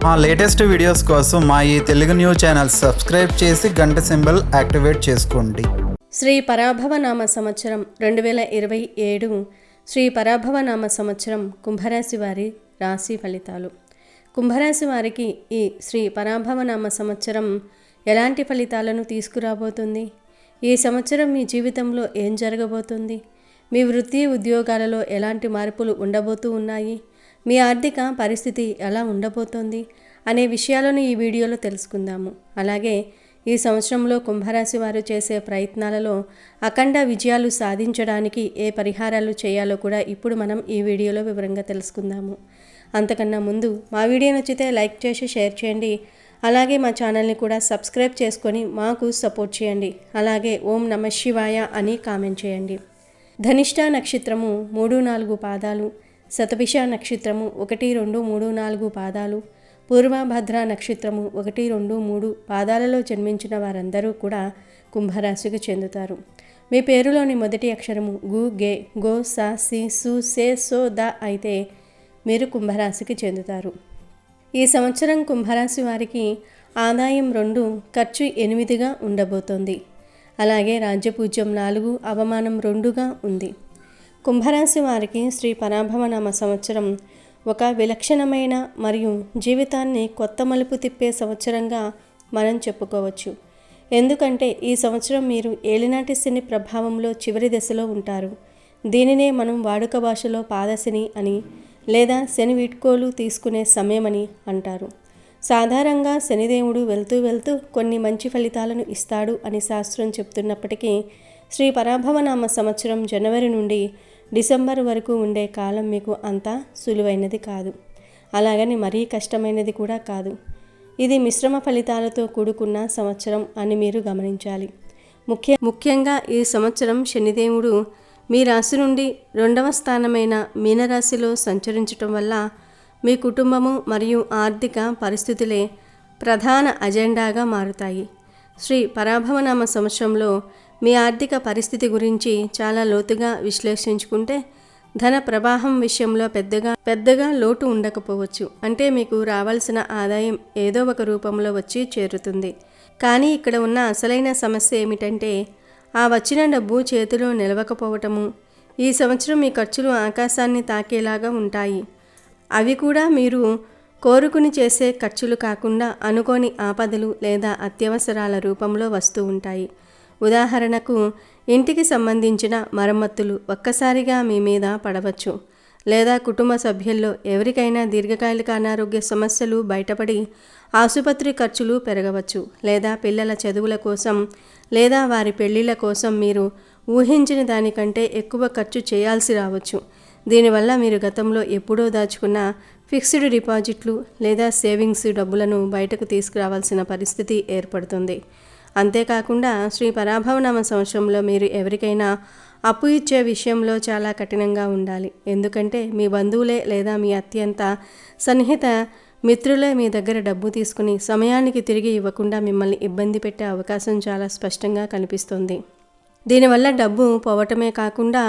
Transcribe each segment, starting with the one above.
మా latest videos కోసం మా ఈ తెలుగు న్యూస్ ఛానల్ సబ్స్క్రైబ్ చేసి గంట సింబల్ యాక్టివేట్ చేసుకోండి. శ్రీ పరాభవనామ సంవత్సరం 2027 శ్రీ పరాభవనామ సంవత్సరం కుంభరాశి వారి రాశి ఫలితాలు. కుంభరాశి వారికి ఈ శ్రీ పరాభవనామ సంవత్సరం ఎలాంటి ఫలితాలను తీసుకురాబోతుంది? ఈ సంవత్సరం మీ జీవితంలో ఏం జరగబోతుంది? మీ వృత్తి ఉద్యోగాలలో ఎలాంటి మార్పులు ఉండబోతూ ఉన్నాయి? మీ ఆర్థిక పరిస్థితి ఎలా ఉండబోతోంది అనే విషయాలను ఈ వీడియోలో తెలుసుకుందాము. అలాగే ఈ సంవత్సరంలో కుంభరాశి వారు చేసే ప్రయత్నాలలో అఖండ విజయాలు సాధించడానికి ఏ పరిహారాలు చేయాలో కూడా ఇప్పుడు మనం ఈ వీడియోలో వివరంగా తెలుసుకుందాము. అంతకన్నా ముందు మా వీడియో నచ్చితే లైక్ చేసి షేర్ చేయండి. అలాగే మా ఛానల్ని కూడా సబ్స్క్రైబ్ చేసుకొని మాకు సపోర్ట్ చేయండి. అలాగే ఓం నమః శివాయ అని కామెంట్ చేయండి. ధనిష్ట నక్షత్రము 3-4 పాదాలు, శతభిష నక్షత్రము 1, 2, 3, 4 పాదాలు, పూర్వభద్ర నక్షత్రము 1, 2, 3 పాదాలలో జన్మించిన వారందరూ కూడా కుంభరాశికి చెందుతారు. మీ పేరులోని మొదటి అక్షరము గు, గే, గో, సా, సి, సు, సే, సో, ద అయితే మీరు కుంభరాశికి చెందుతారు. ఈ సంవత్సరం కుంభరాశి వారికి ఆదాయం 2, ఖర్చు 8గా ఉండబోతోంది. అలాగే రాజ్యపూజ్యం 4, అవమానం 2గా ఉంది. కుంభరాశి వారికి శ్రీ పరాభవనామ సంవత్సరం ఒక విలక్షణమైన మరియు జీవితాన్ని కొత్త మలుపు తిప్పే సంవత్సరంగా మనం చెప్పుకోవచ్చు. ఎందుకంటే ఈ సంవత్సరం మీరు ఏలినాటి శని ప్రభావంలో చివరి దశలో ఉంటారు. దీనినే మనం వాడుక భాషలో పాదశని అని లేదా శని వీడ్కోలు తీసుకునే సమయమని అంటారు. సాధారణంగా శనిదేవుడు వెళ్తూ కొన్ని మంచి ఫలితాలను ఇస్తాడు అని శాస్త్రం చెప్తున్నప్పటికీ శ్రీ పరాభవనామ సంవత్సరం జనవరి నుండి డిసెంబర్ వరకు ఉండే కాలం మీకు అంత సులువైనది కాదు. అలాగని మరీ కష్టమైనది కూడా కాదు. ఇది మిశ్రమ ఫలితాలతో కూడుకున్న సంవత్సరం అని మీరు గమనించాలి. ముఖ్యంగా ఈ సంవత్సరం శనిదేవుడు మీ రాశి నుండి 2వ స్థానమైన మీనరాశిలో సంచరించటం వల్ల మీ కుటుంబము మరియు ఆర్థిక పరిస్థితులే ప్రధాన అజెండాగా మారుతాయి. శ్రీ పరాభవనామ సంవత్సరంలో మీ ఆర్థిక పరిస్థితి గురించి చాలా లోతుగా విశ్లేషించుకుంటే ధన ప్రవాహం విషయంలో పెద్దగా లోటు ఉండకపోవచ్చు. అంటే మీకు రావాల్సిన ఆదాయం ఏదో ఒక రూపంలో వచ్చి చేరుతుంది. కానీ ఇక్కడ ఉన్న అసలైన సమస్య ఏమిటంటే ఆ వచ్చిన డబ్బు చేతిలో నిలవకపోవటము. ఈ సంవత్సరం మీ ఖర్చులు ఆకాశాన్ని తాకేలాగా ఉంటాయి. అవి కూడా మీరు కోరుకుని చేసే ఖర్చులు కాకుండా అనుకోని ఆపదలు లేదా అత్యవసరాల రూపంలో వస్తూ ఉంటాయి. ఉదాహరణకు ఇంటికి సంబంధించిన మరమ్మతులు ఒక్కసారిగా మీ మీద పడవచ్చు. లేదా కుటుంబ సభ్యుల్లో ఎవరికైనా దీర్ఘకాలిక అనారోగ్య సమస్యలు బయటపడి ఆసుపత్రి ఖర్చులు పెరగవచ్చు. లేదా పిల్లల చదువుల కోసం లేదా వారి పెళ్లిళ్ల కోసం మీరు ఊహించిన దానికంటే ఎక్కువ ఖర్చు చేయాల్సి రావచ్చు. దీనివల్ల మీరు గతంలో ఎప్పుడో దాచుకున్న ఫిక్స్డ్ డిపాజిట్లు లేదా సేవింగ్స్ డబ్బులను బయటకు తీసుకురావాల్సిన పరిస్థితి ఏర్పడుతుంది. అంతేకాకుండా శ్రీ పరాభవనామ సంవత్సరంలో మీరు ఎవరికైనా అప్పు ఇచ్చే విషయంలో చాలా కఠినంగా ఉండాలి. ఎందుకంటే మీ బంధువులే లేదా మీ అత్యంత సన్నిహిత మిత్రులే మీ దగ్గర డబ్బు తీసుకుని సమయానికి తిరిగి ఇవ్వకుండా మిమ్మల్ని ఇబ్బంది పెట్టే అవకాశం చాలా స్పష్టంగా కనిపిస్తుంది. దీనివల్ల డబ్బు పోవటమే కాకుండా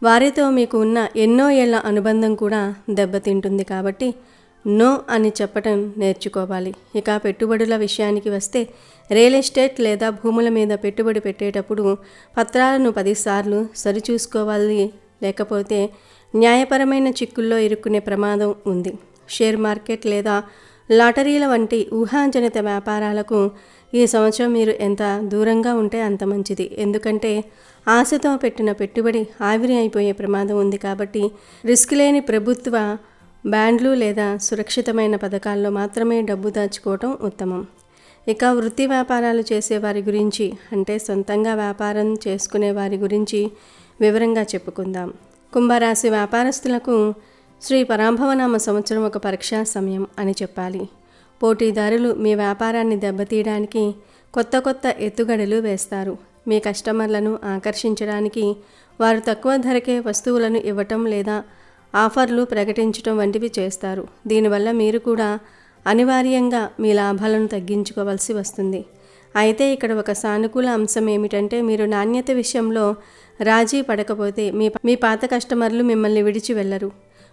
వారితో మీకు ఉన్న ఎన్నో ఏళ్ల అనుబంధం కూడా దెబ్బతింటుంది. కాబట్టి నో అని చెప్పటం నేర్చుకోవాలి. ఇక పెట్టుబడుల విషయానికి వస్తే రియల్ ఎస్టేట్ లేదా భూముల మీద పెట్టుబడి పెట్టేటప్పుడు పత్రాలను 10 సార్లు సరిచూసుకోవాలి. లేకపోతే న్యాయపరమైన చిక్కుల్లో ఇరుక్కునే ప్రమాదం ఉంది. షేర్ మార్కెట్ లేదా లాటరీల వంటి ఊహాజనిత వ్యాపారాలకు ఈ సంవత్సరం మీరు ఎంత దూరంగా ఉంటే అంత మంచిది. ఎందుకంటే ఆశతో పెట్టిన పెట్టుబడి ఆవిరి అయిపోయే ప్రమాదం ఉంది. కాబట్టి రిస్క్ లేని ప్రభుత్వ బాండ్లు లేదా సురక్షితమైన పథకాల్లో మాత్రమే డబ్బు దాచుకోవటం ఉత్తమం. ఇక వృత్తి వ్యాపారాలు చేసేవారి గురించి అంటే సొంతంగా వ్యాపారం చేసుకునే వారి గురించి వివరంగా చెప్పుకుందాం. కుంభరాశి వ్యాపారస్తులకు శ్రీ పరాభవనామ సంవత్సరం ఒక పరీక్షా సమయం అని చెప్పాలి. పోటీదారులు మీ వ్యాపారాన్ని దెబ్బతీయడానికి కొత్త ఎత్తుగడలు వేస్తారు. మీ కస్టమర్లను ఆకర్షించడానికి వారు తక్కువ ధరకే వస్తువులను ఇవ్వటం లేదా ఆఫర్లు ప్రకటించడం వంటివి చేస్తారు. దీనివల్ల మీరు కూడా అనివార్యంగా మీ లాభాలను తగ్గించుకోవాల్సి వస్తుంది. అయితే ఇక్కడ ఒక సానుకూల అంశం ఏమిటంటే మీరు నాణ్యత విషయంలో రాజీ పడకపోతే మీ పాత కస్టమర్లు మిమ్మల్ని విడిచి వెళ్ళరు.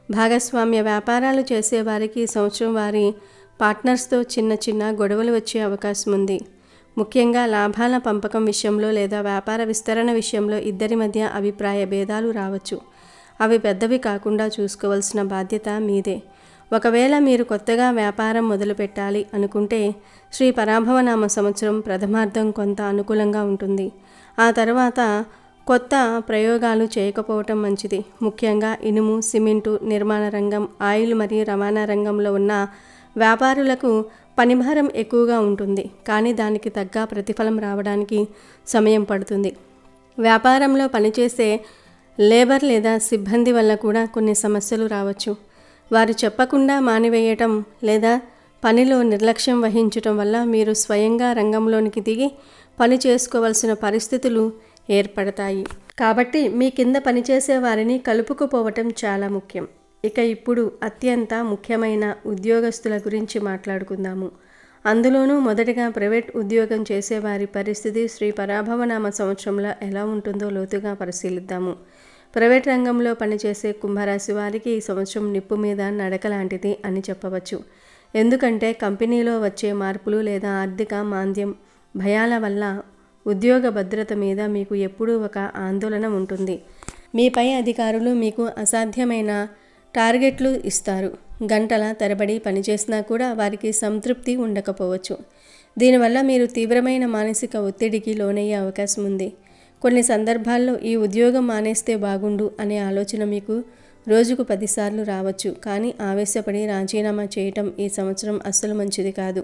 భాగస్వామ్య వ్యాపారాలు చేసేవారికి ఈ సంవత్సరం వారి పార్ట్నర్స్తో చిన్న చిన్న గొడవలు వచ్చే అవకాశం ఉంది. ముఖ్యంగా లాభాల పంపకం విషయంలో లేదా వ్యాపార విస్తరణ విషయంలో ఇద్దరి మధ్య అభిప్రాయ భేదాలు రావచ్చు. అవి పెద్దవి కాకుండా చూసుకోవాల్సిన బాధ్యత మీదే. ఒకవేళ మీరు కొత్తగా వ్యాపారం మొదలు పెట్టాలి అనుకుంటే శ్రీ పరాభవనామ సంవత్సరం ప్రథమార్థం కొంత అనుకూలంగా ఉంటుంది. ఆ తర్వాత కొత్త ప్రయోగాలు చేయకపోవటం మంచిది. ముఖ్యంగా ఇనుము, సిమెంటు, నిర్మాణ రంగం, ఆయిల్ మరియు రవాణా రంగంలో ఉన్న వ్యాపారులకు పనిభారం ఎక్కువగా ఉంటుంది. కానీ దానికి తగ్గ ప్రతిఫలం రావడానికి సమయం పడుతుంది. వ్యాపారంలో పనిచేసే లేబర్ లేదా సిబ్బంది వల్ల కూడా కొన్ని సమస్యలు రావచ్చు. వారు చెప్పకుండా మానివేయటం లేదా పనిలో నిర్లక్ష్యం వహించటం వల్ల మీరు స్వయంగా రంగంలోనికి దిగి పని చేసుకోవాల్సిన పరిస్థితులు ఏర్పడతాయి. కాబట్టి మీ కింద పనిచేసే వారిని కలుపుకుపోవటం చాలా ముఖ్యం. ఇక ఇప్పుడు అత్యంత ముఖ్యమైన ఉద్యోగస్తుల గురించి మాట్లాడుకుందాము. అందులోనూ మొదటగా ప్రైవేట్ ఉద్యోగం చేసేవారి పరిస్థితి శ్రీ పరాభవనామ సంవత్సరంలో ఎలా ఉంటుందో లోతుగా పరిశీలిద్దాము. ప్రైవేట్ రంగంలో పనిచేసే కుంభరాశి వారికి ఈ సంవత్సరం నిప్పు మీద నడక లాంటిది అని చెప్పవచ్చు. ఎందుకంటే కంపెనీలో వచ్చే మార్పులు లేదా ఆర్థిక మాంద్యం భయాల వల్ల ఉద్యోగ భద్రత మీద మీకు ఎప్పుడూ ఒక ఆందోళన ఉంటుంది. మీ పై అధికారులు మీకు అసాధ్యమైన టార్గెట్లు ఇస్తారు. గంటల తరబడి పనిచేసినా కూడా వారికి సంతృప్తి ఉండకపోవచ్చు. దీనివల్ల మీరు తీవ్రమైన మానసిక ఒత్తిడికి లోనయ్యే అవకాశం ఉంది. కొన్ని సందర్భాల్లో ఈ ఉద్యోగం మానేస్తే బాగుండు అనే ఆలోచన మీకు రోజుకు 10 సార్లు రావచ్చు. కానీ ఆవేశపడి రాజీనామా చేయటం ఈ సంవత్సరం అస్సలు మంచిది కాదు.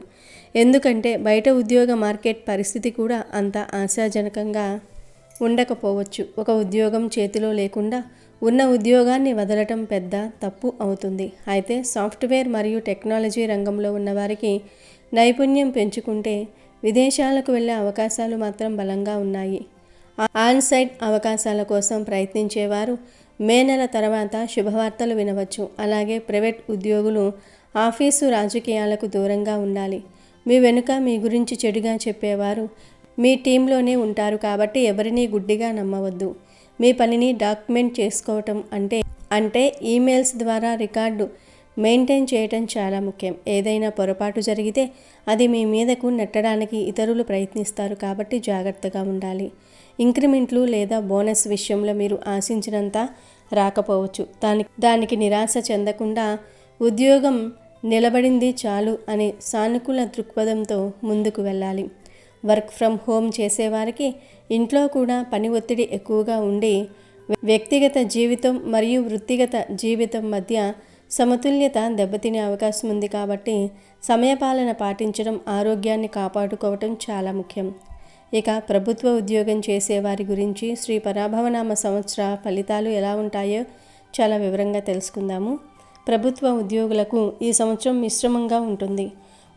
ఎందుకంటే బయట ఉద్యోగ మార్కెట్ పరిస్థితి కూడా అంత ఆశాజనకంగా ఉండకపోవచ్చు. ఒక ఉద్యోగం చేతిలో లేకుండా ఉన్న ఉద్యోగాన్ని వదలటం పెద్ద తప్పు అవుతుంది. అయితే సాఫ్ట్వేర్ మరియు టెక్నాలజీ రంగంలో ఉన్నవారికి నైపుణ్యం పెంచుకుంటే విదేశాలకు వెళ్ళే అవకాశాలు మాత్రం బలంగా ఉన్నాయి. ఆన్సైట్ అవకాశాల కోసం ప్రయత్నించేవారు మే నెల తర్వాత శుభవార్తలు వినవచ్చు. అలాగే ప్రైవేట్ ఉద్యోగులు ఆఫీసు రాజకీయాలకు దూరంగా ఉండాలి. మీ వెనుక మీ గురించి చెడుగా చెప్పేవారు మీ టీంలోనే ఉంటారు. కాబట్టి ఎవరినీ గుడ్డిగా నమ్మవద్దు. మీ పనిని డాక్యుమెంట్ చేసుకోవటం అంటే ఈమెయిల్స్ ద్వారా రికార్డు మెయింటైన్ చేయటం చాలా ముఖ్యం. ఏదైనా పొరపాటు జరిగితే అది మీ మీదకు నెట్టడానికి ఇతరులు ప్రయత్నిస్తారు. కాబట్టి జాగ్రత్తగా ఉండాలి. ఇంక్రిమెంట్లు లేదా బోనస్ విషయంలో మీరు ఆశించినంత రాకపోవచ్చు. దానికి నిరాశ చెందకుండా ఉద్యోగం నిలబడింది చాలు అనే సానుకూల దృక్పథంతో ముందుకు వెళ్ళాలి. వర్క్ ఫ్రమ్ హోమ్ చేసేవారికి ఇంట్లో కూడా పని ఒత్తిడి ఎక్కువగా ఉండి వ్యక్తిగత జీవితం మరియు వృత్తిగత జీవితం మధ్య సమతుల్యత దెబ్బతినే అవకాశం ఉంది. కాబట్టి సమయపాలన పాటించడం, ఆరోగ్యాన్ని కాపాడుకోవటం చాలా ముఖ్యం. ఇక ప్రభుత్వ ఉద్యోగం చేసేవారి గురించి శ్రీ పరాభవనామ సంవత్సర ఫలితాలు ఎలా ఉంటాయో చాలా వివరంగా తెలుసుకుందాము. ప్రభుత్వ ఉద్యోగులకు ఈ సంవత్సరం మిశ్రమంగా ఉంటుంది.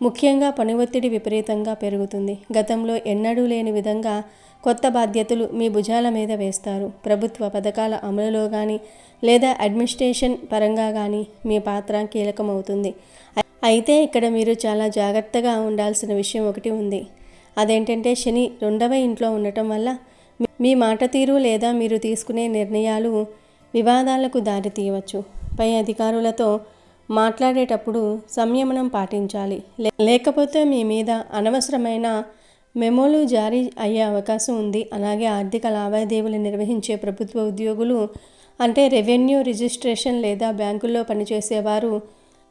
ముఖ్యంగా పని ఒత్తిడి విపరీతంగా పెరుగుతుంది. గతంలో ఎన్నడూ లేని విధంగా కొత్త బాధ్యతలు మీ భుజాల మీద వేస్తారు. ప్రభుత్వ పథకాల అమలులో కానీ లేదా అడ్మినిస్ట్రేషన్ పరంగా కానీ మీ పాత్ర కీలకమవుతుంది. అయితే ఇక్కడ మీరు చాలా జాగ్రత్తగా ఉండాల్సిన విషయం ఒకటి ఉంది. అదేంటంటే శని 2వ ఇంట్లో ఉండటం వల్ల మీ మాట తీరు లేదా మీరు తీసుకునే నిర్ణయాలు వివాదాలకు దారితీయవచ్చు. పై అధికారులతో మాట్లాడేటప్పుడు సంయమనం పాటించాలి. లేకపోతే మీ మీద అనవసరమైన మెమోలు జారీ అయ్యే అవకాశం ఉంది. అలాగే ఆర్థిక లావాదేవీలు నిర్వహించే ప్రభుత్వ ఉద్యోగులు అంటే రెవెన్యూ, రిజిస్ట్రేషన్ లేదా బ్యాంకుల్లో పనిచేసేవారు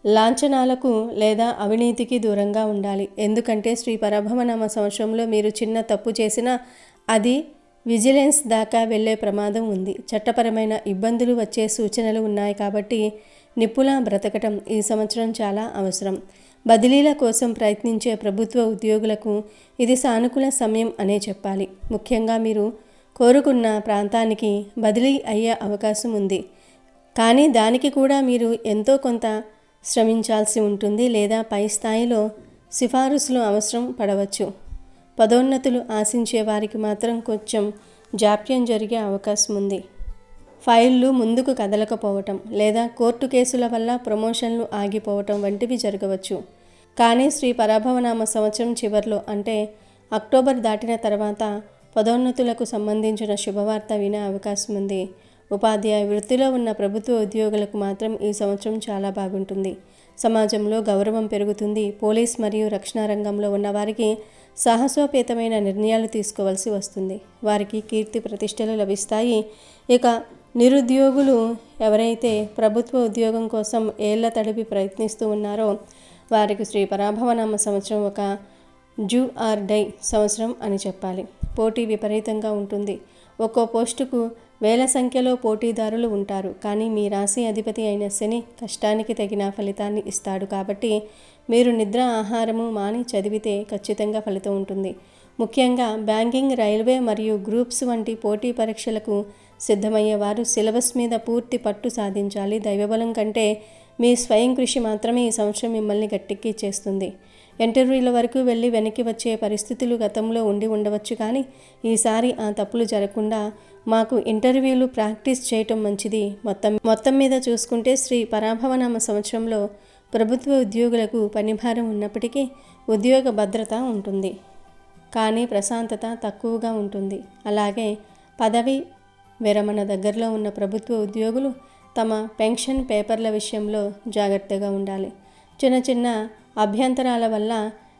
లాంఛనాలకు లేదా అవినీతికి దూరంగా ఉండాలి. ఎందుకంటే శ్రీ పరాభవనామ సంవత్సరంలో మీరు చిన్న తప్పు చేసినా అది విజిలెన్స్ దాకా వెళ్ళే ప్రమాదం ఉంది. చట్టపరమైన ఇబ్బందులు వచ్చే సూచనలు ఉన్నాయి. కాబట్టి నిప్పులా బ్రతకటం ఈ సంవత్సరం చాలా అవసరం. బదిలీల కోసం ప్రయత్నించే ప్రభుత్వ ఉద్యోగులకు ఇది సానుకూల సమయం అనే చెప్పాలి. ముఖ్యంగా మీరు కోరుకున్న ప్రాంతానికి బదిలీ అయ్యే అవకాశం ఉంది. కానీ దానికి కూడా మీరు ఎంతో కొంత శ్రమించాల్సి ఉంటుంది లేదా పై స్థాయిలో సిఫారసులు అవసరం పడవచ్చు. పదోన్నతులు ఆశించే వారికి మాత్రం కొంచెం జాప్యం జరిగే అవకాశం ఉంది. ఫైళ్ళు ముందుకు కదలకపోవటం లేదా కోర్టు కేసుల వల్ల ప్రమోషన్లు ఆగిపోవటం వంటివి జరగవచ్చు. కానీ శ్రీ పరాభవనామ సంవత్సరం చివరిలో అంటే అక్టోబర్ దాటిన తర్వాత పదోన్నతులకు సంబంధించిన శుభవార్త వినే అవకాశం ఉంది. ఉపాధ్యాయ వృత్తిలో ఉన్న ప్రభుత్వ ఉద్యోగులకు మాత్రం ఈ సంవత్సరం చాలా బాగుంటుంది. సమాజంలో గౌరవం పెరుగుతుంది. పోలీస్ మరియు రక్షణ రంగంలో ఉన్నవారికి సాహసోపేతమైన నిర్ణయాలు తీసుకోవాల్సి వస్తుంది. వారికి కీర్తి ప్రతిష్టలు లభిస్తాయి. ఇక నిరుద్యోగులు ఎవరైతే ప్రభుత్వ ఉద్యోగం కోసం ఏళ్ల తడిపి ప్రయత్నిస్తూ ఉన్నారో వారికి శ్రీ పరాభవనామ సంవత్సరం ఒక జూ ఆర్ డై సంవత్సరం అని చెప్పాలి. పోటీ విపరీతంగా ఉంటుంది. ఒక్కో పోస్టుకు వేల సంఖ్యలో పోటీదారులు ఉంటారు. కానీ మీ రాశి అధిపతి అయిన శని కష్టానికి తగిన ఫలితాన్ని ఇస్తాడు. కాబట్టి మీరు నిద్ర ఆహారము మాని చదివితే ఖచ్చితంగా ఫలితం ఉంటుంది. ముఖ్యంగా బ్యాంకింగ్, రైల్వే మరియు గ్రూప్స్ వంటి పోటీ పరీక్షలకు సిద్ధమయ్యేవారు సిలబస్ మీద పూర్తి పట్టు సాధించాలి. దైవబలం కంటే మీ స్వయం కృషి మాత్రమే ఈ సంవత్సరం మిమ్మల్ని గట్టెక్కి చేస్తుంది. ఇంటర్వ్యూల వరకు వెళ్ళి వెనక్కి వచ్చే పరిస్థితులు గతంలో ఉండి ఉండవచ్చు. కానీ ఈసారి ఆ తప్పులు జరగకుండా మాకు ఇంటర్వ్యూలు ప్రాక్టీస్ చేయటం మంచిది. మొత్తం మీద చూసుకుంటే శ్రీ పరాభవనామ సంవత్సరంలో ప్రభుత్వ ఉద్యోగులకు పనిభారం ఉన్నప్పటికీ ఉద్యోగ భద్రత ఉంటుంది. కానీ ప్రశాంతత తక్కువగా ఉంటుంది. అలాగే పదవి విరమణ దగ్గరలో ఉన్న ప్రభుత్వ ఉద్యోగులు తమ పెన్షన్ పేపర్ల విషయంలో జాగ్రత్తగా ఉండాలి. చిన్న చిన్న అభ్యంతరాల వల్ల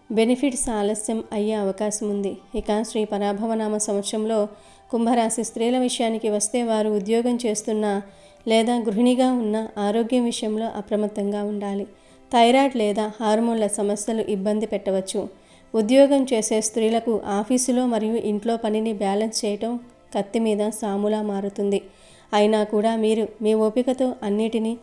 బెనిఫిట్స్ ఆలస్యం అయ్యే అవకాశం ఉంది. ఇక శ్రీ పరాభవనామ సంవత్సరంలో కుంభరాశి స్త్రీల విషయానికి వస్తే వారు ఉద్యోగం చేస్తున్న లేదా గృహిణిగా ఉన్న ఆరోగ్యం విషయంలో అప్రమత్తంగా ఉండాలి. థైరాయిడ్ లేదా హార్మోన్ల సమస్యలు ఇబ్బంది పెట్టవచ్చు. ఉద్యోగం చేసే స్త్రీలకు ఆఫీసులో మరియు ఇంట్లో పనిని బ్యాలెన్స్ చేయటం కత్తి మీద సాములా మారుతుంది. అయినా కూడా మీరు మీ ఓపికతో అన్నిటినీ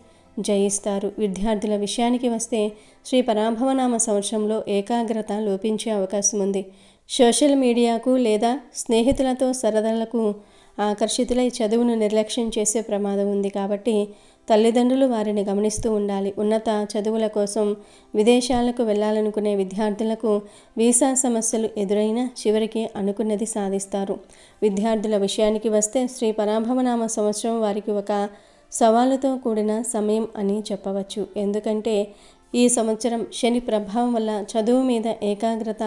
జయిస్తారు. విద్యార్థుల విషయానికి వస్తే శ్రీ పరాభవనామ సంవత్సరంలో ఏకాగ్రత లోపించే అవకాశం ఉంది. సోషల్ మీడియాకు లేదా స్నేహితులతో సరదాలకు ఆకర్షితులై చదువును నిర్లక్ష్యం చేసే ప్రమాదం ఉంది. కాబట్టి తల్లిదండ్రులు వారిని గమనిస్తూ ఉండాలి. ఉన్నత చదువుల కోసం విదేశాలకు వెళ్ళాలనుకునే విద్యార్థులకు వీసా సమస్యలు ఎదురైనా చివరికి అనుకున్నది సాధిస్తారు. విద్యార్థుల విషయానికి వస్తే శ్రీ పరాభవనామ సంవత్సరం వారికి ఒక సవాలుతో కూడిన సమయం అని చెప్పవచ్చు. ఎందుకంటే ఈ సంవత్సరం శని ప్రభావం వల్ల చదువు మీద ఏకాగ్రత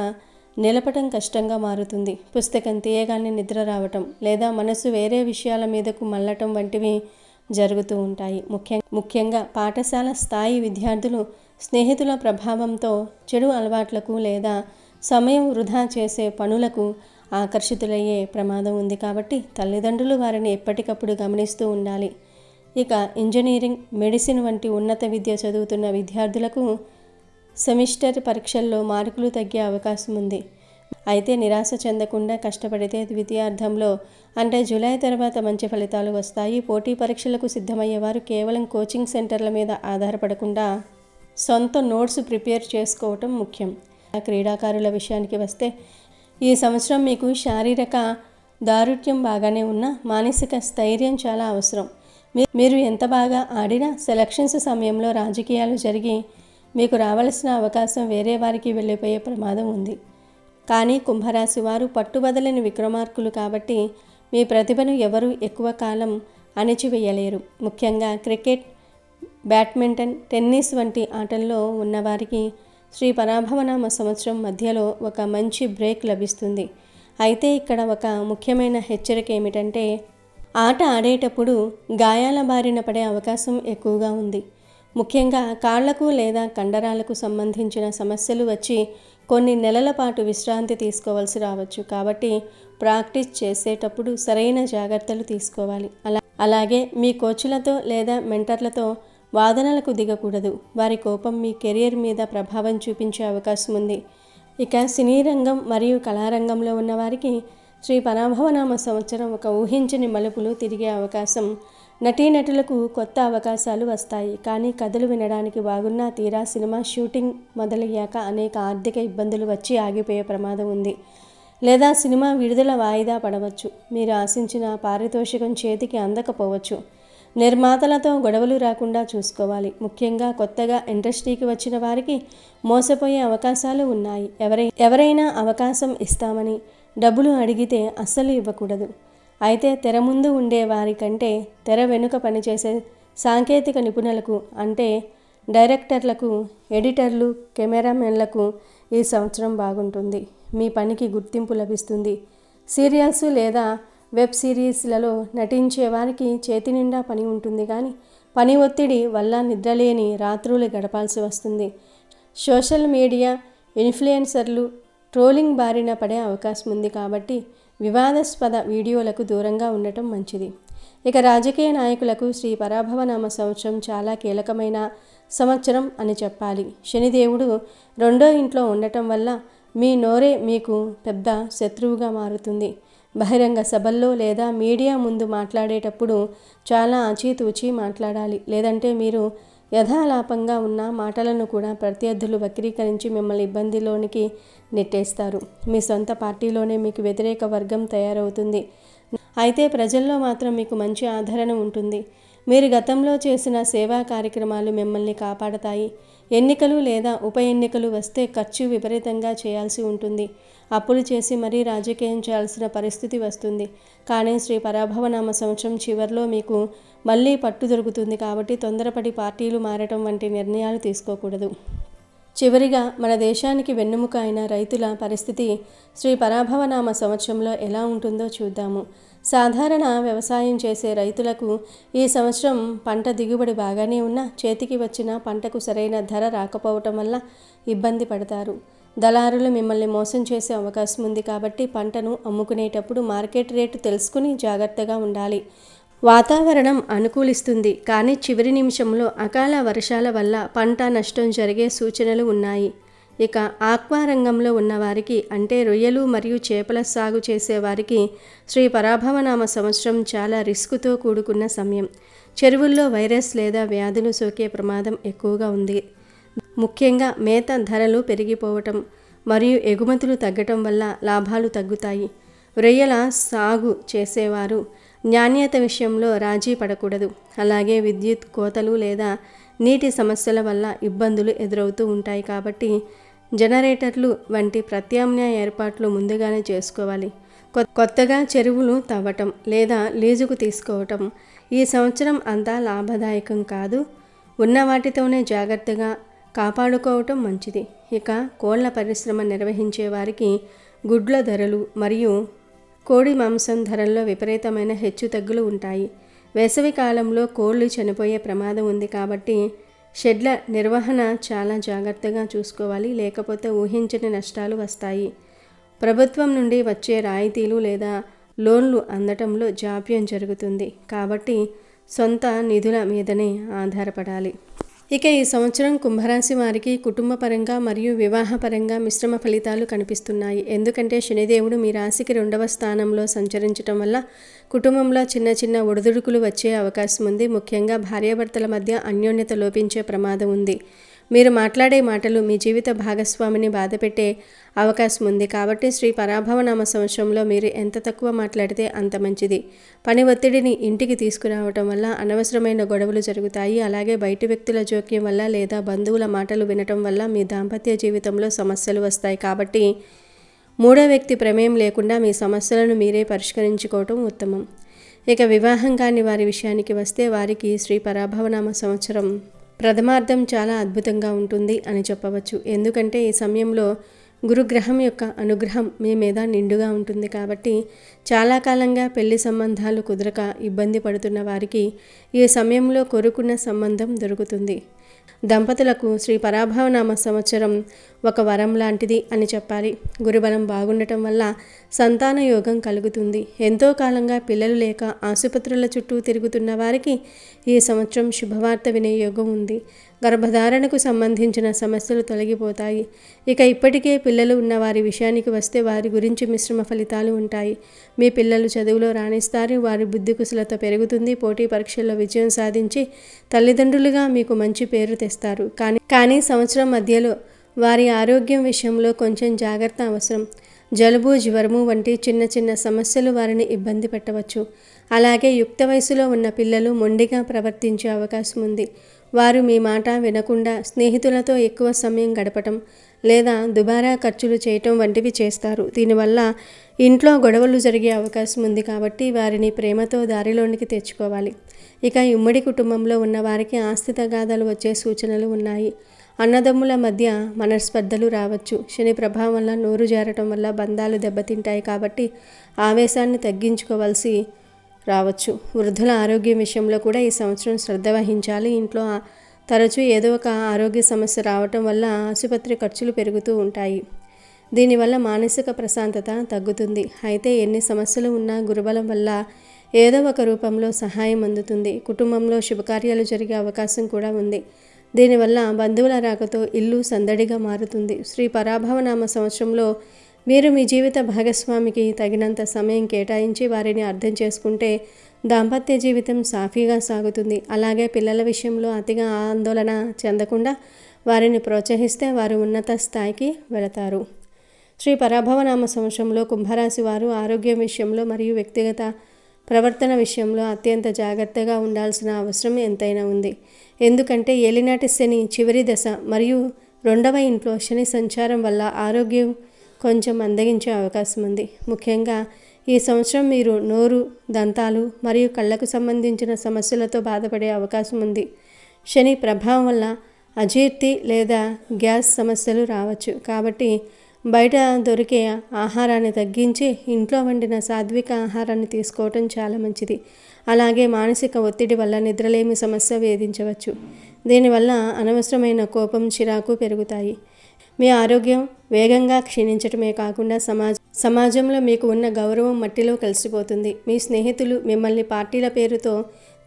నిలపటం కష్టంగా మారుతుంది. పుస్తకం తీయగానే నిద్ర రావటం లేదా మనసు వేరే విషయాల మీదకు మళ్ళటం వంటివి జరుగుతూ ఉంటాయి. ముఖ్యంగా పాఠశాల స్థాయి విద్యార్థులు స్నేహితుల ప్రభావంతో చెడు అలవాట్లకు లేదా సమయం వృధా చేసే పనులకు ఆకర్షితులయ్యే ప్రమాదం ఉంది. కాబట్టి తల్లిదండ్రులు వారిని ఎప్పటికప్పుడు గమనిస్తూ ఉండాలి. ఇక ఇంజనీరింగ్, మెడిసిన్ వంటి ఉన్నత విద్య చదువుతున్న విద్యార్థులకు సెమిస్టర్ పరీక్షల్లో మార్కులు తగ్గే అవకాశం ఉంది. అయితే నిరాశ చెందకుండా కష్టపడితే ద్వితీయార్థంలో అంటే జూలై తర్వాత మంచి ఫలితాలు వస్తాయి. పోటీ పరీక్షలకు సిద్ధమయ్యేవారు కేవలం కోచింగ్ సెంటర్ల మీద ఆధారపడకుండా సొంత నోట్స్ ప్రిపేర్ చేసుకోవటం ముఖ్యం. క్రీడాకారుల విషయానికి వస్తే ఈ సంవత్సరం మీకు శారీరక దారుఢ్యం బాగానే ఉన్నా మానసిక స్థైర్యం చాలా అవసరం. మీరు ఎంత బాగా ఆడినా సెలక్షన్స్ సమయంలో రాజకీయాలు జరిగి మీకు రావాల్సిన అవకాశం వేరే వారికి వెళ్ళిపోయే ప్రమాదం ఉంది. కానీ కుంభరాశి వారు పట్టుబదలని విక్రమార్కులు కాబట్టి మీ ప్రతిభను ఎవరూ ఎక్కువ కాలం అణిచివేయలేరు. ముఖ్యంగా క్రికెట్, బ్యాడ్మింటన్, టెన్నిస్ వంటి ఆటల్లో ఉన్నవారికి శ్రీ పరాభవనామ సంవత్సరం మధ్యలో ఒక మంచి బ్రేక్ లభిస్తుంది. అయితే ఇక్కడ ఒక ముఖ్యమైన హెచ్చరిక ఏమిటంటే ఆట ఆడేటప్పుడు గాయాల బారిన పడే అవకాశం ఎక్కువగా ఉంది. ముఖ్యంగా కాళ్లకు లేదా కండరాలకు సంబంధించిన సమస్యలు వచ్చి కొన్ని నెలల పాటు విశ్రాంతి తీసుకోవాల్సి రావచ్చు. కాబట్టి ప్రాక్టీస్ చేసేటప్పుడు సరైన జాగ్రత్తలు తీసుకోవాలి. అలాగే మీ కోచ్లతో లేదా మెంటర్లతో వాదనలకు దిగకూడదు. వారి కోపం మీ కెరియర్ మీద ప్రభావం చూపించే అవకాశం ఉంది. ఇక సినీ రంగం మరియు కళారంగంలో ఉన్నవారికి శ్రీ పరాభవనామ సంవత్సరం ఒక ఊహించని మలుపులు తిరిగే అవకాశం. నటీనటులకు కొత్త అవకాశాలు వస్తాయి. కానీ కథలు వినడానికి బాగున్నా తీరా సినిమా షూటింగ్ మొదలయ్యాక అనేక ఆర్థిక ఇబ్బందులు వచ్చి ఆగిపోయే ప్రమాదం ఉంది. లేదా సినిమా విడుదల వాయిదా పడవచ్చు. మీరు ఆశించిన పారితోషికం చేతికి అందకపోవచ్చు. నిర్మాతలతో గొడవలు రాకుండా చూసుకోవాలి. ముఖ్యంగా కొత్తగా ఇండస్ట్రీకి వచ్చిన వారికి మోసపోయే అవకాశాలు ఉన్నాయి. ఎవరైనా అవకాశం ఇస్తామని డబ్బులు అడిగితే అస్సలు ఇవ్వకూడదు. అయితే తెర ముందు ఉండే వారి కంటే తెర వెనుక పనిచేసే సాంకేతిక నిపుణులకు అంటే డైరెక్టర్లకు, ఎడిటర్లు, కెమెరామెన్లకు ఈ సంవత్సరం బాగుంటుంది. మీ పనికి గుర్తింపు లభిస్తుంది. సీరియల్స్ లేదా వెబ్ సిరీస్లలో నటించే వారికి చేతి నిండా పని ఉంటుంది. కానీ పని ఒత్తిడి వల్ల నిద్రలేని రాత్రులు గడపాల్సి వస్తుంది. సోషల్ మీడియా ఇన్ఫ్లుయెన్సర్లు ట్రోలింగ్ బారిన పడే అవకాశం ఉంది కాబట్టి వివాదాస్పద వీడియోలకు దూరంగా ఉండటం మంచిది. ఇక రాజకీయ నాయకులకు శ్రీ పరాభవనామ సంవత్సరం చాలా కీలకమైన సంవత్సరం అని చెప్పాలి. శనిదేవుడు 2వ ఇంట్లో ఉండటం వల్ల మీ నోరే మీకు పెద్ద శత్రువుగా మారుతుంది. బహిరంగ సభల్లో లేదా మీడియా ముందు మాట్లాడేటప్పుడు చాలా ఆచితూచి మాట్లాడాలి. లేదంటే మీరు యథాలాపంగా ఉన్న మాటలను కూడా ప్రత్యర్థులు వక్రీకరించి మిమ్మల్ని ఇబ్బందిలోనికి నెట్టేస్తారు. మీ సొంత పార్టీలోనే మీకు వ్యతిరేక వర్గం తయారవుతుంది. అయితే ప్రజల్లో మాత్రం మీకు మంచి ఆదరణ ఉంటుంది. మీరు గతంలో చేసిన సేవా కార్యక్రమాలు మిమ్మల్ని కాపాడతాయి. ఎన్నికలు లేదా ఉప ఎన్నికలు వస్తే ఖర్చు విపరీతంగా చేయాల్సి ఉంటుంది. అప్పులు చేసి మరీ రాజకీయం చేయాల్సిన పరిస్థితి వస్తుంది. కానీ శ్రీ పరాభవనామ సంవత్సరం చివరిలో మీకు మళ్ళీ పట్టు దొరుకుతుంది కాబట్టి తొందరపడి పార్టీలు మారటం వంటి నిర్ణయాలు తీసుకోకూడదు. చివరిగా మన దేశానికి వెన్నెముక అయిన రైతుల పరిస్థితి శ్రీ పరాభవనామ సంవత్సరంలో ఎలా ఉంటుందో చూద్దాము. సాధారణ వ్యవసాయం చేసే రైతులకు ఈ సంవత్సరం పంట దిగుబడి బాగానే ఉన్నా చేతికి వచ్చిన పంటకు సరైన ధర రాకపోవటం వల్ల ఇబ్బంది పడతారు. దళారులు మిమ్మల్ని మోసం చేసే అవకాశం ఉంది కాబట్టి పంటను అమ్ముకునేటప్పుడు మార్కెట్ రేటు తెలుసుకుని జాగ్రత్తగా ఉండాలి. వాతావరణం అనుకూలిస్తుంది కానీ చివరి నిమిషంలో అకాల వర్షాల వల్ల పంట నష్టం జరిగే సూచనలు ఉన్నాయి. ఇక ఆక్వా రంగంలో ఉన్నవారికి అంటే రొయ్యలు మరియు చేపల సాగు చేసేవారికి శ్రీ పరాభవనామ సంవత్సరం చాలా రిస్కుతో కూడుకున్న సమయం. చెరువుల్లో వైరస్ లేదా వ్యాధులు సోకే ప్రమాదం ఎక్కువగా ఉంది. ముఖ్యంగా మేత ధరలు పెరిగిపోవటం మరియు ఎగుమతులు తగ్గటం వల్ల లాభాలు తగ్గుతాయి. రొయ్యల సాగు చేసేవారు నాణ్యత విషయంలో రాజీ పడకూడదు. అలాగే విద్యుత్ కోతలు లేదా నీటి సమస్యల వల్ల ఇబ్బందులు ఎదురవుతూ ఉంటాయి కాబట్టి జనరేటర్లు వంటి ప్రత్యామ్నాయ ఏర్పాట్లు ముందుగానే చేసుకోవాలి. కొత్తగా చెరువులు తవ్వటం లేదా లీజుకు తీసుకోవటం ఈ సంవత్సరం అంతా లాభదాయకం కాదు. ఉన్న వాటితోనే జాగ్రత్తగా కాపాడుకోవటం మంచిది. ఇక కోళ్ల పరిశ్రమ నిర్వహించే వారికి గుడ్ల ధరలు మరియు కోడి మాంసం ధరల్లో విపరీతమైన హెచ్చుతగ్గులు ఉంటాయి. వేసవి కాలంలో కోళ్లు చనిపోయే ప్రమాదం ఉంది కాబట్టి షెడ్ల నిర్వహణ చాలా జాగ్రత్తగా చూసుకోవాలి. లేకపోతే ఊహించని నష్టాలు వస్తాయి. ప్రభుత్వం నుండి వచ్చే రాయితీలు లేదా లోన్లు అందటంలో జాప్యం జరుగుతుంది కాబట్టి సొంత నిధుల మీదనే ఆధారపడాలి. ఇక ఈ సంవత్సరం కుంభరాశి వారికి కుటుంబపరంగా మరియు వివాహపరంగా మిశ్రమ ఫలితాలు కనిపిస్తున్నాయి. ఎందుకంటే శనిదేవుడు మీ రాశికి 2వ స్థానంలో సంచరించడం వల్ల కుటుంబంలో చిన్న చిన్న ఒడిదుడుకులు వచ్చే అవకాశం ఉంది. ముఖ్యంగా భార్యాభర్తల మధ్య అన్యోన్యత లోపించే ప్రమాదం ఉంది. మీరు మాట్లాడే మాటలు మీ జీవిత భాగస్వామిని బాధపెట్టే అవకాశం ఉంది కాబట్టి శ్రీ పరాభవనామ సంవత్సరంలో మీరు ఎంత తక్కువ మాట్లాడితే అంత మంచిది. పని ఒత్తిడిని ఇంటికి తీసుకురావటం వల్ల అనవసరమైన గొడవలు జరుగుతాయి. అలాగే బయటి వ్యక్తుల జోక్యం వల్ల లేదా బంధువుల మాటలు వినటం వల్ల మీ దాంపత్య జీవితంలో సమస్యలు వస్తాయి కాబట్టి 3వ వ్యక్తి ప్రమేయం లేకుండా మీ సమస్యలను మీరే పరిష్కరించుకోవటం ఉత్తమం. ఇక వివాహం కాని వారి విషయానికి వస్తే వారికి శ్రీ పరాభవనామ సంవత్సరం ప్రథమార్థం చాలా అద్భుతంగా ఉంటుంది అని చెప్పవచ్చు. ఎందుకంటే ఈ సమయంలో గురుగ్రహం యొక్క అనుగ్రహం మీ మీద నిండుగా ఉంటుంది కాబట్టి చాలా కాలంగా పెళ్లి సంబంధాలు కుదరక ఇబ్బంది పడుతున్న వారికి ఈ సమయంలో కోరుకున్న సంబంధం దొరుకుతుంది. దంపతులకు శ్రీ పరాభవనామ సంవత్సరం ఒక వరం లాంటిది అని చెప్పాలి. గురుబలం బాగుండటం వల్ల సంతాన యోగం కలుగుతుంది. ఎంతో కాలంగా పిల్లలు లేక ఆసుపత్రుల చుట్టూ తిరుగుతున్న వారికి ఈ సంవత్సరం శుభవార్త వినే యోగం ఉంది. గర్భధారణకు సంబంధించిన సమస్యలు తొలగిపోతాయి. ఇక ఇప్పటికే పిల్లలు ఉన్న వారి విషయానికి వస్తే వారి గురించి మిశ్రమ ఫలితాలు ఉంటాయి. మీ పిల్లలు చదువులో రాణిస్తారు. వారి బుద్ధి కుశలత పెరుగుతుంది. పోటీ పరీక్షల్లో విజయం సాధించి తల్లిదండ్రులుగా మీకు మంచి పేరు తెస్తారు. కానీ సంవత్సరం మధ్యలో వారి ఆరోగ్యం విషయంలో కొంచెం జాగ్రత్త అవసరం. జలుబు, జ్వరము వంటి చిన్న చిన్న సమస్యలు వారిని ఇబ్బంది పెట్టవచ్చు. అలాగే యుక్త వయసులో ఉన్న పిల్లలు మొండిగా ప్రవర్తించే అవకాశం ఉంది. వారు మీ మాట వినకుండా స్నేహితులతో ఎక్కువ సమయం గడపటం లేదా దుబారా ఖర్చులు చేయటం వంటివి చేస్తారు. దీనివల్ల ఇంట్లో గొడవలు జరిగే అవకాశం ఉంది కాబట్టి వారిని ప్రేమతో దారిలోనికి తెచ్చుకోవాలి. ఇక ఉమ్మడి కుటుంబంలో ఉన్న వారికి ఆస్తి తగాదాలు వచ్చే సూచనలు ఉన్నాయి. అన్నదమ్ముల మధ్య మనస్పర్ధలు రావచ్చు. శని ప్రభావం వల్ల నోరు జారటం వల్ల బంధాలు దెబ్బతింటాయి కాబట్టి ఆవేశాన్ని తగ్గించుకోవాల్సి రావచ్చు. వృద్ధుల ఆరోగ్యం విషయంలో కూడా ఈ సంవత్సరం శ్రద్ధ వహించాలి. ఇంట్లో తరచూ ఏదో ఒక ఆరోగ్య సమస్య రావటం వల్ల ఆసుపత్రి ఖర్చులు పెరుగుతూ ఉంటాయి. దీనివల్ల మానసిక ప్రశాంతత తగ్గుతుంది. అయితే ఎన్ని సమస్యలు ఉన్నా గురుబలం వల్ల ఏదో ఒక రూపంలో సహాయం అందుతుంది. కుటుంబంలో శుభకార్యాలు జరిగే అవకాశం కూడా ఉంది. దీనివల్ల బంధువుల రాకతో ఇల్లు సందడిగా మారుతుంది. శ్రీ పరాభవనామ సంవత్సరంలో మీరు మీ జీవిత భాగస్వామికి తగినంత సమయం కేటాయించి వారిని అర్థం చేసుకుంటే దాంపత్య జీవితం సాఫీగా సాగుతుంది. అలాగే పిల్లల విషయంలో అతిగా ఆందోళన చెందకుండా వారిని ప్రోత్సహిస్తే వారు ఉన్నత స్థాయికి వెళతారు. శ్రీ పరాభవనామ సంవత్సరంలో కుంభరాశి వారు ఆరోగ్యం విషయంలో మరియు వ్యక్తిగత ప్రవర్తన విషయంలో అత్యంత జాగ్రత్తగా ఉండాల్సిన అవసరం ఎంతైనా ఉంది. ఎందుకంటే ఏలినాటి శని చివరి దశ మరియు 2వ ఇంట్లో శని సంచారం వల్ల ఆరోగ్యం కొంచెం మందగించే అవకాశం ఉంది. ముఖ్యంగా ఈ సంవత్సరం మీరు నోరు, దంతాలు మరియు కళ్ళకు సంబంధించిన సమస్యలతో బాధపడే అవకాశం ఉంది. శని ప్రభావం వల్ల అజీర్తి లేదా గ్యాస్ సమస్యలు రావచ్చు. కాబట్టి బయట దొరికే ఆహారాన్ని తగ్గించి ఇంట్లో వండిన సాత్విక ఆహారాన్ని తీసుకోవటం చాలా మంచిది. అలాగే మానసిక ఒత్తిడి వల్ల నిద్రలేమి సమస్య వేధించవచ్చు. దీనివల్ల అనవసరమైన కోపం, చిరాకు పెరుగుతాయి. మీ ఆరోగ్యం వేగంగా క్షీణించటమే కాకుండా సమాజంలో మీకు ఉన్న గౌరవం మట్టిలో కలిసిపోతుంది. మీ స్నేహితులు మిమ్మల్ని పార్టీల పేరుతో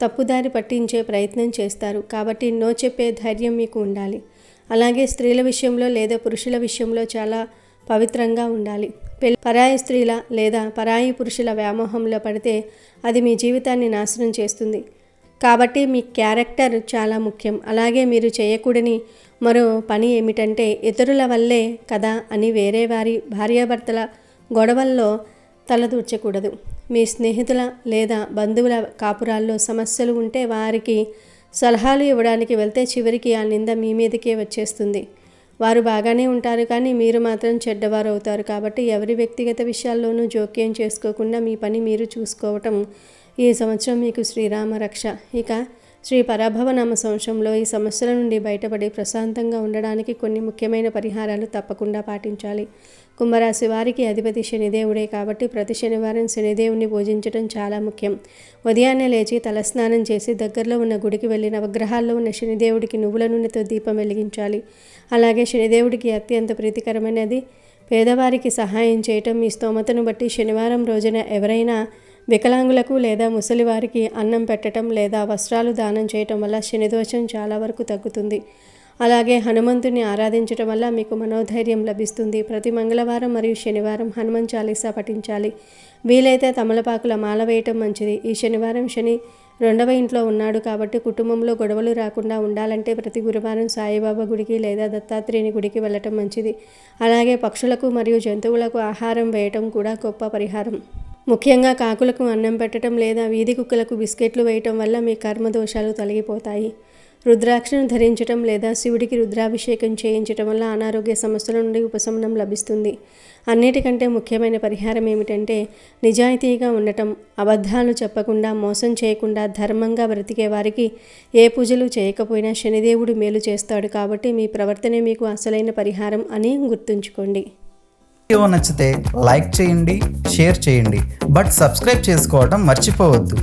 తప్పుదారి పట్టించే ప్రయత్నం చేస్తారు. కాబట్టి నో చెప్పే ధైర్యం మీకు ఉండాలి. అలాగే స్త్రీల విషయంలో లేదా పురుషుల విషయంలో చాలా పవిత్రంగా ఉండాలి. పరాయి స్త్రీల లేదా పరాయి పురుషుల వ్యామోహంలో పడితే అది మీ జీవితాన్ని నాశనం చేస్తుంది. కాబట్టి మీ క్యారెక్టర్ చాలా ముఖ్యం. అలాగే మీరు చేయకూడని మరో పని ఏమిటంటే ఇతరుల వల్లే కదా అని వేరే వారి భార్యాభర్తల గొడవల్లో తలదూర్చకూడదు. మీ స్నేహితుల లేదా బంధువుల కాపురాల్లో సమస్యలు ఉంటే వారికి సలహాలు ఇవ్వడానికి వెళ్తే చివరికి ఆ నింద మీ మీదకే వచ్చేస్తుంది. వారు బాగానే ఉంటారు కానీ మీరు మాత్రం చెడ్డవారు అవుతారు. కాబట్టి ఎవరి వ్యక్తిగత విషయాల్లోనూ జోక్యం చేసుకోకుండా మీ పని మీరు చూసుకోవటం ఈ సంవత్సరం మీకు శ్రీరామ రక్ష. ఇక శ్రీ పరాభవనామ సంవత్సరంలో ఈ సమస్యల నుండి బయటపడి ప్రశాంతంగా ఉండడానికి కొన్ని ముఖ్యమైన పరిహారాలు తప్పకుండా పాటించాలి. కుంభరాశి వారికి అధిపతి శనిదేవుడే కాబట్టి ప్రతి శనివారం శనిదేవుని పూజించడం చాలా ముఖ్యం. ఉదయాన్నే లేచి తలస్నానం చేసి దగ్గరలో ఉన్న గుడికి వెళ్ళి నవగ్రహాల్లో ఉన్న శనిదేవుడికి నువ్వుల నూనెతో దీపం వెలిగించాలి. అలాగే శనిదేవుడికి అత్యంత ప్రీతికరమైనది పేదవారికి సహాయం చేయటం. మీ స్తోమతను బట్టి శనివారం రోజున ఎవరైనా వికలాంగులకు లేదా ముసలివారికి అన్నం పెట్టడం లేదా వస్త్రాలు దానం చేయటం వల్ల శనిదోషం చాలా వరకు తగ్గుతుంది. అలాగే హనుమంతుని ఆరాధించటం వల్ల మీకు మనోధైర్యం లభిస్తుంది. ప్రతి మంగళవారం మరియు శనివారం హనుమాన్ చాలీసా పఠించాలి. వీలైతే తమలపాకుల మాల వేయటం మంచిది. ఈ శనివారం శని 2వ ఇంట్లో ఉన్నాడు కాబట్టి కుటుంబంలో గొడవలు రాకుండా ఉండాలంటే ప్రతి గురువారం సాయిబాబా గుడికి లేదా దత్తాత్రేయుని గుడికి వెళ్ళటం మంచిది. అలాగే పక్షులకు మరియు జంతువులకు ఆహారం వేయటం కూడా గొప్ప పరిహారం. ముఖ్యంగా కాకులకు అన్నం పెట్టడం లేదా వీధి కుక్కలకు బిస్కెట్లు వేయటం వల్ల మీ కర్మదోషాలు తొలగిపోతాయి. రుద్రాక్షను ధరించటం లేదా శివుడికి రుద్రాభిషేకం చేయించటం వల్ల అనారోగ్య సమస్యల నుండి ఉపశమనం లభిస్తుంది. అన్నిటికంటే ముఖ్యమైన పరిహారం ఏమిటంటే నిజాయితీగా ఉండటం, అబద్ధాలు చెప్పకుండా, మోసం చేయకుండా ధర్మంగా బ్రతికే వారికి ఏ పూజలు చేయకపోయినా శనిదేవుడు మేలు చేస్తాడు. కాబట్టి మీ ప్రవర్తనే మీకు అసలైన పరిహారం అని గుర్తుంచుకోండి. వీడియో నచ్చితే లైక్ చేయండి, షేర్ చేయండి, బట్ సబ్స్క్రైబ్ చేసుకోవడం మర్చిపోవద్దు.